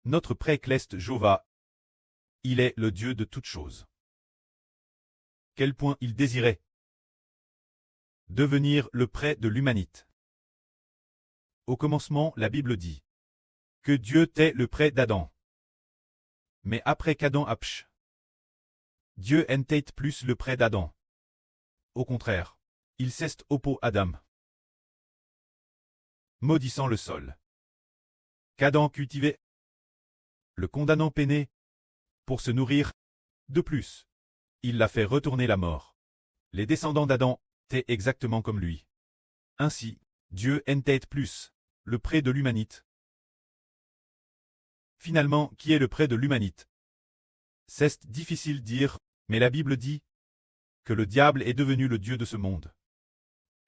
Notre pré-cleste Jova, il est le Dieu de toutes choses. Quel point il désirait devenir le près de l'humanité. Au commencement, la Bible dit que Dieu tait le près d'Adam. Mais après qu'Adam apche, Dieu n'tait plus le près d'Adam. Au contraire, il ceste oppo Adam, maudissant le sol qu'Adam cultivait, le condamnant peiné pour se nourrir. De plus, il l'a fait retourner la mort. Les descendants d'Adam étaient exactement comme lui. Ainsi, Dieu n'était plus le près de l'humanité. Finalement, qui est le près de l'humanité? C'est difficile dire, mais la Bible dit que le diable est devenu le Dieu de ce monde.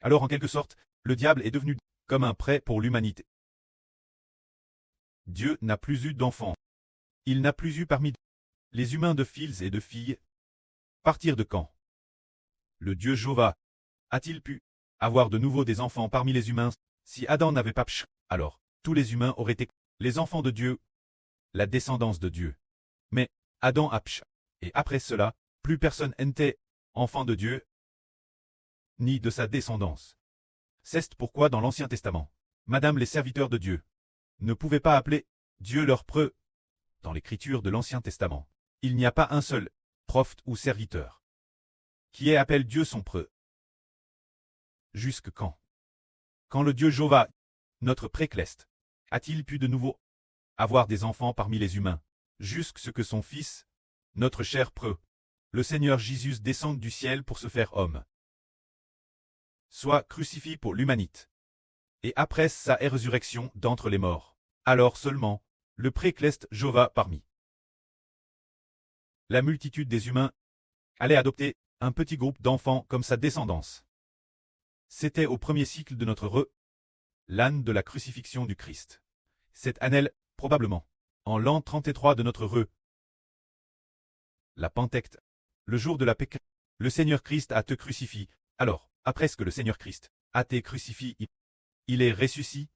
Alors en quelque sorte, le diable est devenu comme un prêt pour l'humanité. Dieu n'a plus eu d'enfants. Il n'a plus eu parmi les humains de fils et de filles. Partir de quand le Dieu Jova a-t-il pu avoir de nouveau des enfants parmi les humains? Si Adam n'avait pas pch, alors tous les humains auraient été les enfants de Dieu, la descendance de Dieu. Mais Adam a pch, et après cela, plus personne n'était enfant de Dieu, ni de sa descendance. C'est pourquoi dans l'Ancien Testament, Madame les serviteurs de Dieu ne pouvaient pas appeler Dieu leur preux. Dans l'écriture de l'Ancien Testament, il n'y a pas un seul prophète ou serviteur qui appelle Dieu son preux. Jusque quand? Quand le Dieu Jova, notre pré-cleste, a-t-il pu de nouveau avoir des enfants parmi les humains, jusque ce que son Fils, notre cher preux, le Seigneur Jésus descende du ciel pour se faire homme, soit crucifié pour l'humanité, et après sa résurrection d'entre les morts, alors seulement, le pré-cleste Jova parmi la multitude des humains allait adopter un petit groupe d'enfants comme sa descendance. C'était au premier cycle de notre l'âne de la crucifixion du Christ. Cette année, probablement, en l'an 33 de notre la Pentecôte, le jour de la Pâque, le Seigneur Christ a te crucifié. Alors, après ce que le Seigneur Christ a été crucifié, il est ressuscité,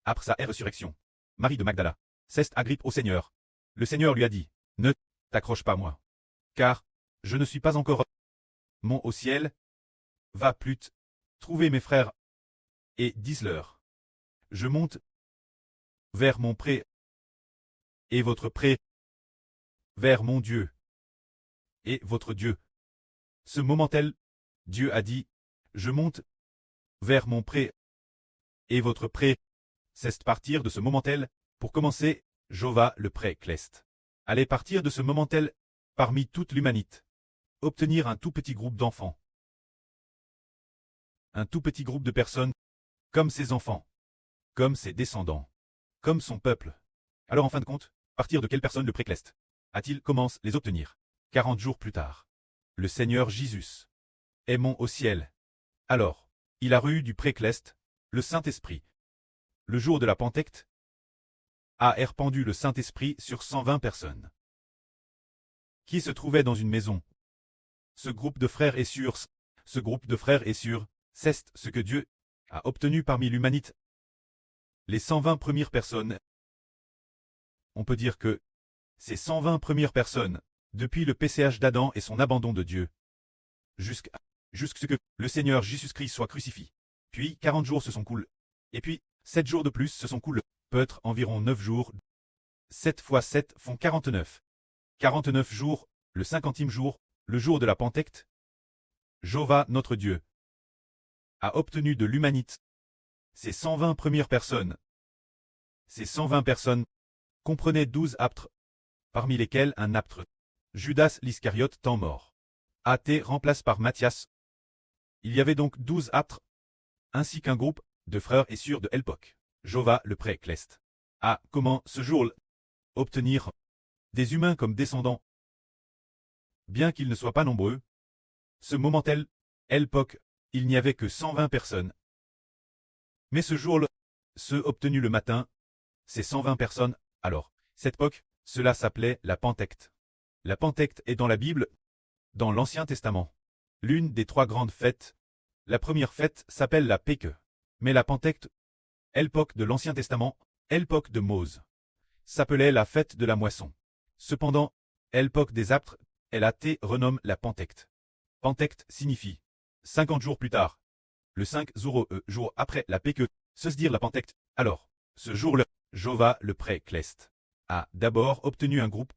après sa résurrection. Marie de Magdala ceste agrippe au Seigneur. Le Seigneur lui a dit, ne t'accroche pas moi, car je ne suis pas encore mon au ciel. Va plus trouver mes frères, et dis-leur, je monte vers mon pré, et votre pré, vers mon Dieu, et votre Dieu. Ce moment-là, Dieu a dit, je monte vers mon pré, et votre pré. C'est partir de ce moment-là, pour commencer, Jova le pré-cleste. Allez partir de ce moment-là, parmi toute l'humanité, obtenir un tout petit groupe d'enfants. Un tout petit groupe de personnes, comme ses enfants, comme ses descendants, comme son peuple. Alors en fin de compte, partir de quelle personne le pré-cleste a-t-il commencé les obtenir? 40 jours plus tard. Le Seigneur Jésus est mon au ciel. Alors, il a reçu du pré-cleste, le Saint-Esprit. Le jour de la Pentecôte, a répandu le Saint-Esprit sur 120 personnes qui se trouvaient dans une maison. Ce groupe de frères est sûr, c'est ce que Dieu a obtenu parmi l'humanité. Les 120 premières personnes, on peut dire que ces 120 premières personnes, depuis le PCH d'Adam et son abandon de Dieu, jusqu'à ce que le Seigneur Jésus-Christ soit crucifié. Puis 40 jours se sont coulés. Et puis 7 jours de plus se sont coulés. Peut-être environ 9 jours. 7 fois 7 font 49. 49 jours, le 50e jour, le jour de la Pentecôte. Jova, notre Dieu, a obtenu de l'humanité ces 120 premières personnes. Ces 120 personnes comprenaient 12 apôtres, parmi lesquels un apôtre, Judas l'Iscariote tant mort, a été remplacé par Matthias. Il y avait donc 12 apôtres, ainsi qu'un groupe de frères et sœurs de l'époque. Jova le pré-cleste a, comment ce jour-là, obtenir des humains comme descendants. Bien qu'ils ne soient pas nombreux, ce moment-là, l'époque, il n'y avait que 120 personnes. Mais ce jour-là, ceux obtenus le matin, ces 120 personnes, alors, cette époque, cela s'appelait la Pentecôte. La Pentecôte est dans la Bible, dans l'Ancien Testament, l'une des 3 grandes fêtes. La première fête s'appelle la Pâque, mais la Pentecôte, l'époque de l'Ancien Testament, l'époque de Mose. s'appelait la fête de la moisson. Cependant, l'époque des aptres, LAT renomme la Pentecte. Pentecte signifie 50 jours plus tard. Le 5 jour après la Pêque, se dire la Pentecte. Alors, ce jour-là, Jova le pré-Clest a d'abord obtenu un groupe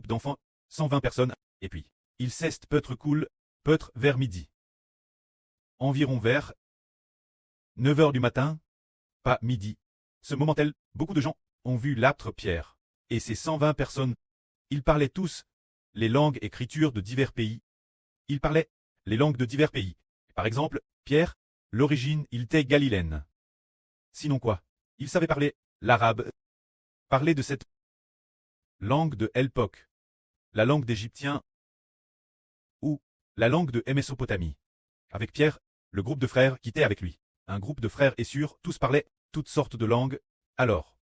d'enfants, 120 personnes, et puis, il ceste peut-être vers midi. Environ vers 9 heures du matin, pas midi. Ce moment-là, beaucoup de gens ont vu l'aptre Pierre, et ces 120 personnes. Ils parlaient tous les langues écritures de divers pays. Ils parlaient les langues de divers pays. Par exemple, Pierre, l'origine, il était galiléenne. Sinon quoi? Il savait parler l'arabe, parler de cette langue de l'époque, la langue d'Égyptien ou la langue de Mésopotamie. Avec Pierre, le groupe de frères qui était avec lui. Un groupe de frères et sœurs, tous parlaient toutes sortes de langues. Alors,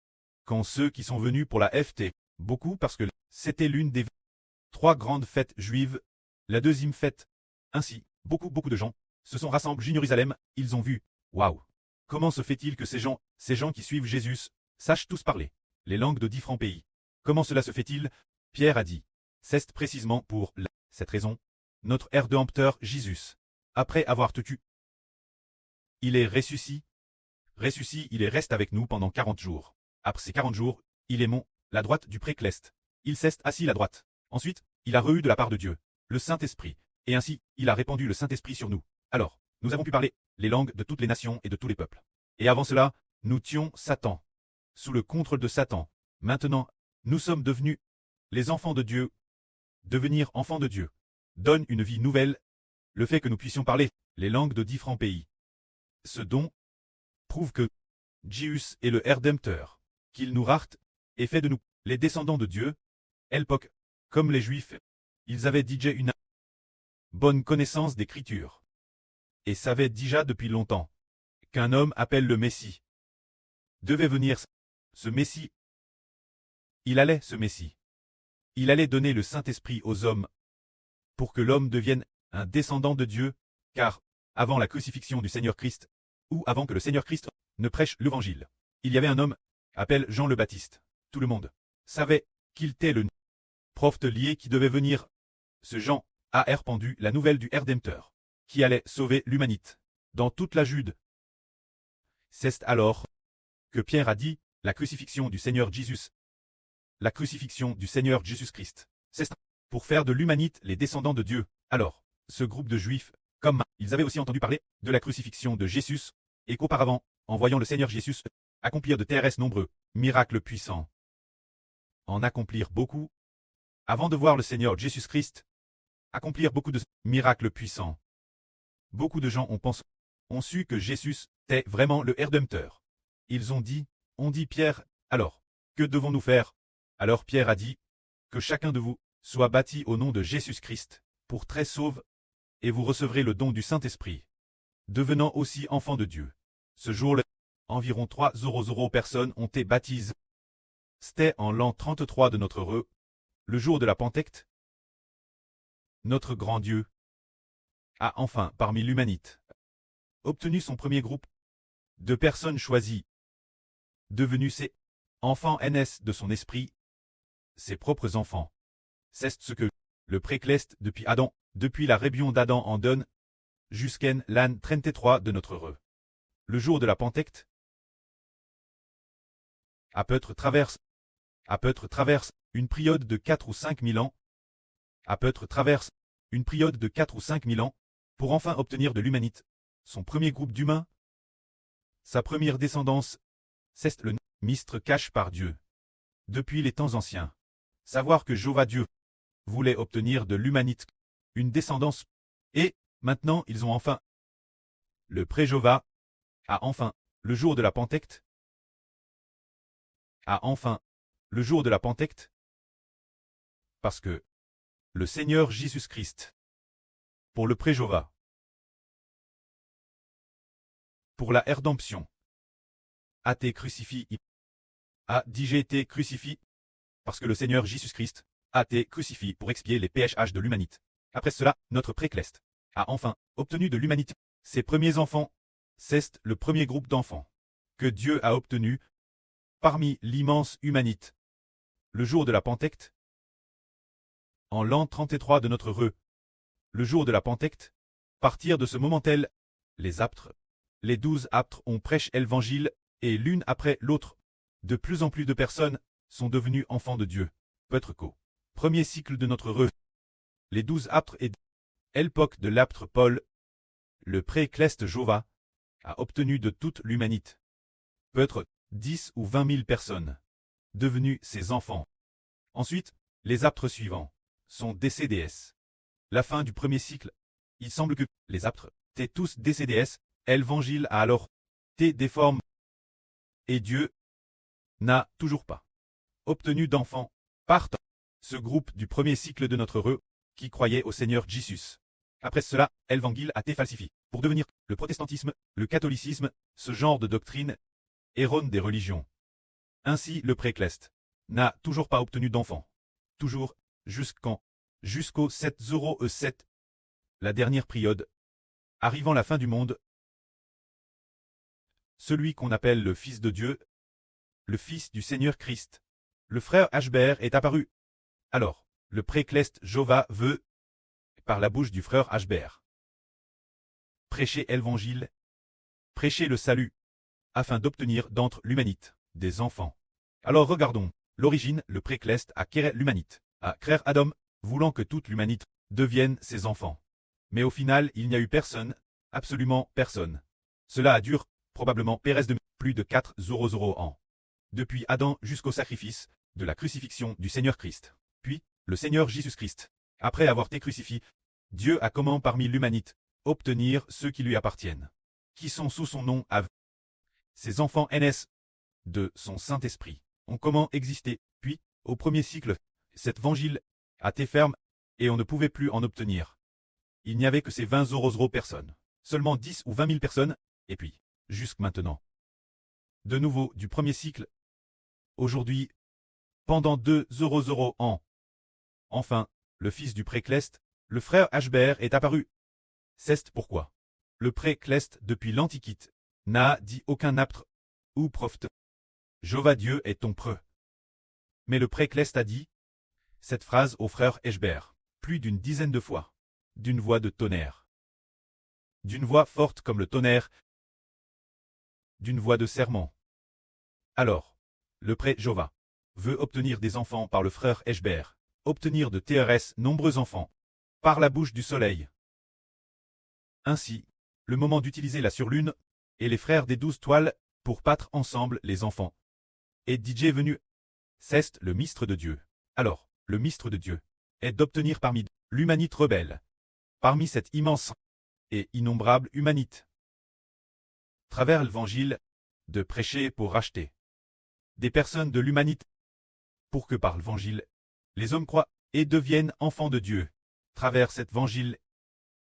quand ceux qui sont venus pour la FT, beaucoup parce que c'était l'une des 3 grandes fêtes juives, la deuxième fête, ainsi, beaucoup de gens se sont rassemblés à Jérusalem, ils ont vu, waouh, comment se fait-il que ces gens qui suivent Jésus, sachent tous parler les langues de différents pays? Comment cela se fait-il? Pierre a dit, c'est précisément pour cette raison, notre Rédempteur Jésus, après avoir tué, il est ressuscité, il est resté avec nous pendant 40 jours. Après ces 40 jours, il est la droite du pré-Clest. Il s'est assis la droite. Ensuite, il a reçu de la part de Dieu le Saint-Esprit, et ainsi, il a répandu le Saint-Esprit sur nous. Alors, nous avons pu parler les langues de toutes les nations et de tous les peuples. Et avant cela, nous tuions Satan. Sous le contrôle de Satan. Maintenant, nous sommes devenus les enfants de Dieu. Devenir enfants de Dieu donne une vie nouvelle. Le fait que nous puissions parler les langues de différents pays. Ce don prouve que Jésus est le Rédempteur, qu'il nous rachète et fait de nous les descendants de Dieu. L'époque, comme les Juifs, ils avaient déjà une bonne connaissance d'écriture et savaient déjà depuis longtemps qu'un homme appelé le Messie devait venir. Ce Messie, il allait donner le Saint-Esprit aux hommes pour que l'homme devienne un descendant de Dieu, car avant la crucifixion du Seigneur Christ, ou avant que le Seigneur Christ ne prêche l'Évangile, il y avait un homme appelé Jean le Baptiste. Tout le monde savait qu'il était le prophète lié qui devait venir. Ce Jean a répandu la nouvelle du Rédempteur, qui allait sauver l'humanité dans toute la Jude. C'est alors que Pierre a dit, la crucifixion du Seigneur Jésus. La crucifixion du Seigneur Jésus-Christ. C'est pour faire de l'humanité les descendants de Dieu. Alors, ce groupe de Juifs, comme ils avaient aussi entendu parler de la crucifixion de Jésus, et qu'auparavant, en voyant le Seigneur Jésus accomplir de terrestres nombreux miracles puissants, en accomplir beaucoup, avant de voir le Seigneur Jésus-Christ accomplir beaucoup de miracles puissants, beaucoup de gens ont su que Jésus était vraiment le Rédempteur. Ils ont dit Pierre, alors, que devons-nous faire? Alors Pierre a dit, que chacun de vous soit baptisé au nom de Jésus-Christ, pour très sauve, et vous recevrez le don du Saint-Esprit, devenant aussi enfants de Dieu. Ce jour-là, environ 300 personnes ont été baptisées. C'était en l'an 33 de notre heureux, le jour de la Pentecte. Notre grand Dieu a enfin, parmi l'humanité, obtenu son premier groupe de personnes choisies, devenus ses enfants NS de son esprit, ses propres enfants. C'est ce que le pré-Clest depuis Adam, depuis la rébellion d'Adam en donne, jusqu'en l'an 33 de notre heureux. Le jour de la Pentecte, à peut-être traverse une période de 4 ou 5 000 ans, à peut-être traverse une période de 4 ou 5 000 ans, pour enfin obtenir de l'humanité son premier groupe d'humains, sa première descendance, c'est le mistre caché par Dieu. Depuis les temps anciens, savoir que Jéhovah Dieu voulait obtenir de l'humanité une descendance, et maintenant ils ont enfin le pré-Jéhovah a enfin le jour de la Pentecte, parce que le Seigneur Jésus-Christ, pour le pré-Jéhovah, pour la rédemption, a été crucifié, a dit j'ai été crucifié, parce que le Seigneur Jésus-Christ a été crucifié pour expier les péchés de l'humanité. Après cela, notre pré-Clest a enfin obtenu de l'humanité ses premiers enfants. C'est le premier groupe d'enfants que Dieu a obtenu parmi l'immense humanité. le jour de la Pentecôte. En l'an 33 de notre heureux, le jour de la Pentecôte, partir de ce moment tel, les apôtres, les 12 apôtres ont prêché l'évangile, et l'une après l'autre, de plus en plus de personnes sont devenues enfants de Dieu. Peut-être qu'au premier cycle de notre heureux, les 12 apôtres et l'époque de l'apôtre Paul, le pré-Cleste Jova, a obtenu de toute l'humanité, peut-être 10 ou 20 000 personnes, devenues ses enfants. Ensuite, les apôtres suivants sont décédés. La fin du premier cycle, il semble que les apôtres étaient tous décédés. L'évangile a alors été déformé. Et Dieu n'a toujours pas obtenu d'enfants par ce groupe du premier cycle de notre heureux qui croyait au Seigneur Jésus. Après cela, l'évangile a été falsifié pour devenir le protestantisme, le catholicisme, ce genre de doctrine erronée des religions. Ainsi, le pré-Cleste n'a toujours pas obtenu d'enfants. Toujours, jusqu'au 707, la dernière période, arrivant la fin du monde, celui qu'on appelle le Fils de Dieu, le Fils du Seigneur Christ, le frère Ashbert est apparu. Alors, le pré-Cleste Jova veut, par la bouche du frère Ashbert, prêcher l'évangile, prêcher le salut, afin d'obtenir d'entre l'humanité des enfants. Alors regardons, l'origine, le pré-Cleste a créé l'humanité, a créé Adam, voulant que toute l'humanité devienne ses enfants. Mais au final, il n'y a eu personne, absolument personne. Cela a duré, probablement, Pérez de plus de 400 ans. Depuis Adam jusqu'au sacrifice de la crucifixion du Seigneur Christ. Puis, le Seigneur Jésus-Christ, après avoir été crucifié, Dieu a comment parmi l'humanité obtenir ceux qui lui appartiennent, qui sont sous son nom à ses enfants NS de son Saint-Esprit ont comment existé, puis, au premier cycle, cet évangile a été ferme, et on ne pouvait plus en obtenir. Il n'y avait que ces 20 personnes, seulement 10 ou 20 000 personnes, et puis, jusqu'à maintenant. De nouveau, du premier cycle, aujourd'hui, pendant 200 ans. Enfin, le fils du pré-Cleste, le frère Ashbert est apparu. C'est pourquoi le pré-Cleste, depuis l'Antiquité, n'a dit aucun apôtre ou prophète. Jova Dieu est ton preux. Mais le pré-Cleste a dit cette phrase au frère Ashbert plus d'une dizaine de fois, d'une voix de tonnerre, d'une voix forte comme le tonnerre, d'une voix de serment. Alors, le pré-Jova veut obtenir des enfants par le frère Ashbert, obtenir de TRS nombreux enfants, par la bouche du soleil. Ainsi, le moment d'utiliser la surlune, et les frères des 12 toiles, pour battre ensemble les enfants. Et DJ venu. C'est le ministre de Dieu. Alors, le ministre de Dieu est d'obtenir parmi l'humanité rebelle, parmi cette immense et innombrable humanité, travers l'évangile, de prêcher pour racheter des personnes de l'humanité, pour que par l'évangile, les hommes croient et deviennent enfants de Dieu, travers cet évangile,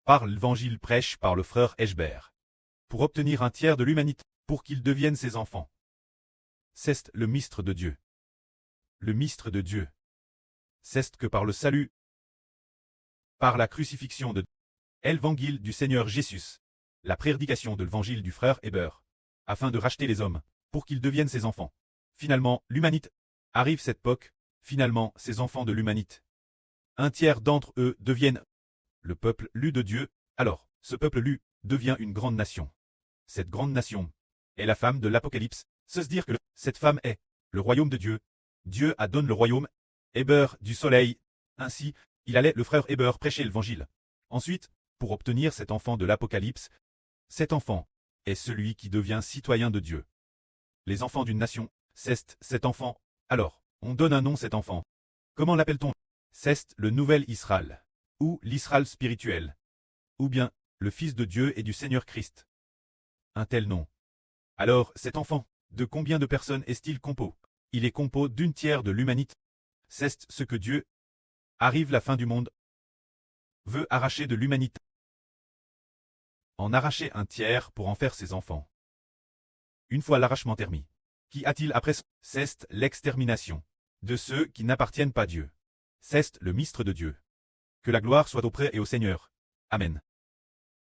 par l'évangile prêche par le frère Ashbert, pour obtenir un tiers de l'humanité, pour qu'ils deviennent ses enfants. C'est le ministre de Dieu. Le ministre de Dieu. C'est que par le salut, par la crucifixion de l'évangile du Seigneur Jésus, la prédication de l'évangile du frère Ashbert, afin de racheter les hommes, pour qu'ils deviennent ses enfants. Finalement, l'humanité arrive cette époque, finalement, ces enfants de l'humanité. Un tiers d'entre eux deviennent le peuple lu de Dieu, alors, ce peuple lu devient une grande nation. Cette grande nation est la femme de l'Apocalypse, c'est dire que cette femme est le royaume de Dieu. Dieu a donné le royaume, Héber du soleil. Ainsi, il allait le frère Héber prêcher l'évangile. Ensuite, pour obtenir cet enfant de l'Apocalypse, cet enfant est celui qui devient citoyen de Dieu. Les enfants d'une nation, c'est cet enfant. Alors, on donne un nom à cet enfant. Comment l'appelle-t-on? C'est le nouvel Israël, ou l'Israël spirituel, ou bien le Fils de Dieu et du Seigneur Christ. Un tel nom. Alors, cet enfant, de combien de personnes est-il compo? Il est compo d'une tiers de l'humanité. C'est ce que Dieu, arrive la fin du monde, veut arracher de l'humanité. En arracher un tiers pour en faire ses enfants. Une fois l'arrachement terminé, qu'y a-t-il après? C'est l'extermination de ceux qui n'appartiennent pas à Dieu. C'est le ministre de Dieu. Que la gloire soit auprès et au Seigneur. Amen.